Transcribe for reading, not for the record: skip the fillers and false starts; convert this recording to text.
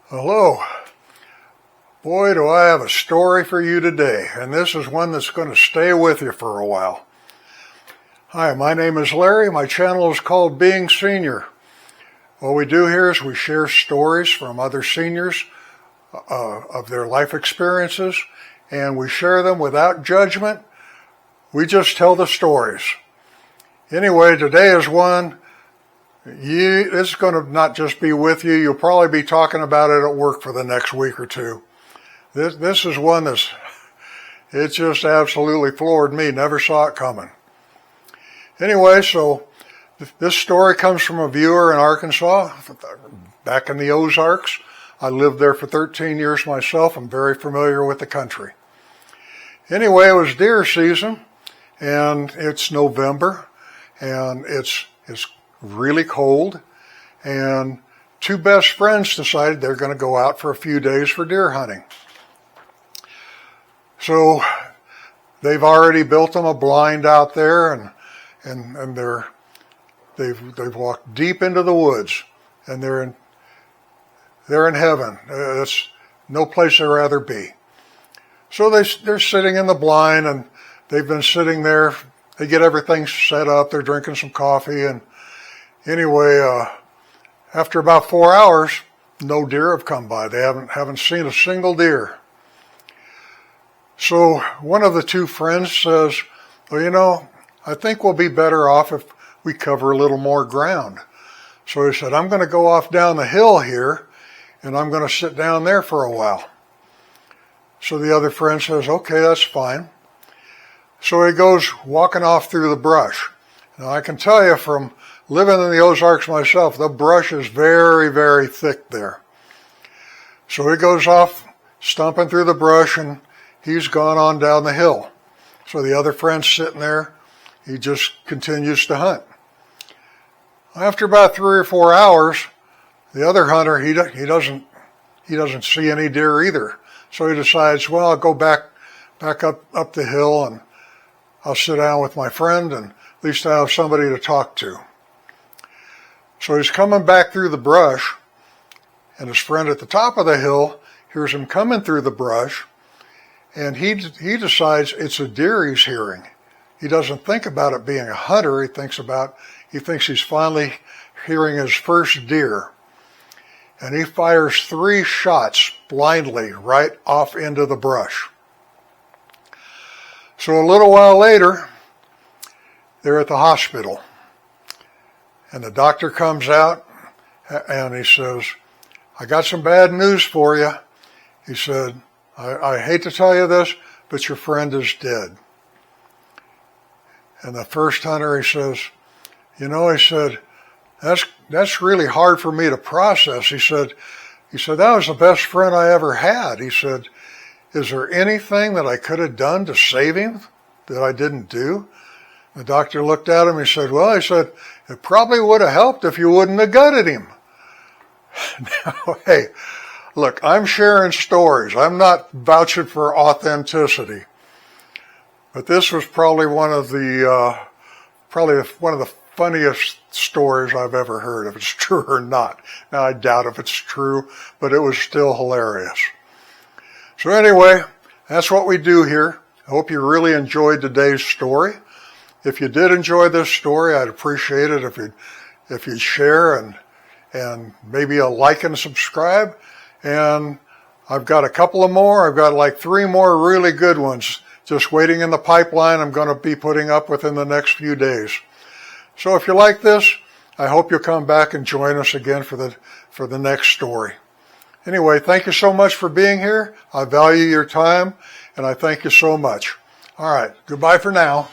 Hello. Boy, do I have a story for you today, and this is one that's going to stay with you for a while. Hi, my name is Larry. My channel is called Being Senior. What we do here is we share stories from other seniors of their life experiences, and we share them without judgment. We just tell the stories. Anyway, today is one. It's going to not just be with you. You'll probably be talking about it at work for the next week or two. This is one it just absolutely floored me. Never saw it coming. Anyway, so this story comes from a viewer in Arkansas, back in the Ozarks. I lived there for 13 years myself. I'm very familiar with the country. Anyway, it was deer season, and it's November, and it's really cold, and two best friends decided they're going to go out for a few days for deer hunting. So they've already built them a blind out there, and they've walked deep into the woods, and they're in heaven. It's no place they'd rather be. So they're sitting in the blind, and they've been sitting there. They get everything set up. They're drinking some coffee, and anyway, after about 4 hours, no deer have come by. They haven't seen a single deer. So one of the two friends says, well, I think we'll be better off if we cover a little more ground. So he said, I'm going to go off down the hill here, and I'm going to sit down there for a while. So the other friend says, okay, that's fine. So he goes walking off through the brush. Now I can tell you from living in the Ozarks myself, the brush is very, very thick there. So he goes off stomping through the brush, and he's gone on down the hill. So the other friend's sitting there. He just continues to hunt. After about 3 or 4 hours, the other hunter, he doesn't see any deer either. So he decides, well, I'll go back up the hill, and I'll sit down with my friend, and at least I have somebody to talk to. So he's coming back through the brush, and his friend at the top of the hill hears him coming through the brush, and he decides it's a deer he's hearing. He doesn't think about it being a hunter. He thinks he's finally hearing his first deer. And he fires 3 shots blindly right off into the brush. So a little while later, they're at the hospital. And the doctor comes out, and he says, I got some bad news for you. He said, I hate to tell you this, but your friend is dead. And the first hunter, he says, he said, that's really hard for me to process. He said, that was the best friend I ever had. He said, is there anything that I could have done to save him that I didn't do? The doctor looked at him. He said, it probably would have helped if you wouldn't have gutted him. Now, hey, look, I'm sharing stories. I'm not vouching for authenticity. But this was probably one of the funniest stories I've ever heard, if it's true or not. Now, I doubt if it's true, but it was still hilarious. So anyway, that's what we do here. I hope you really enjoyed today's story. If you did enjoy this story, I'd appreciate it if you'd share and maybe a like and subscribe. And I've got a couple of more. I've got like 3 more really good ones just waiting in the pipeline. I'm going to be putting up within the next few days. So if you like this, I hope you'll come back and join us again for the next story. Anyway, thank you so much for being here. I value your time, and I thank you so much. All right, goodbye for now.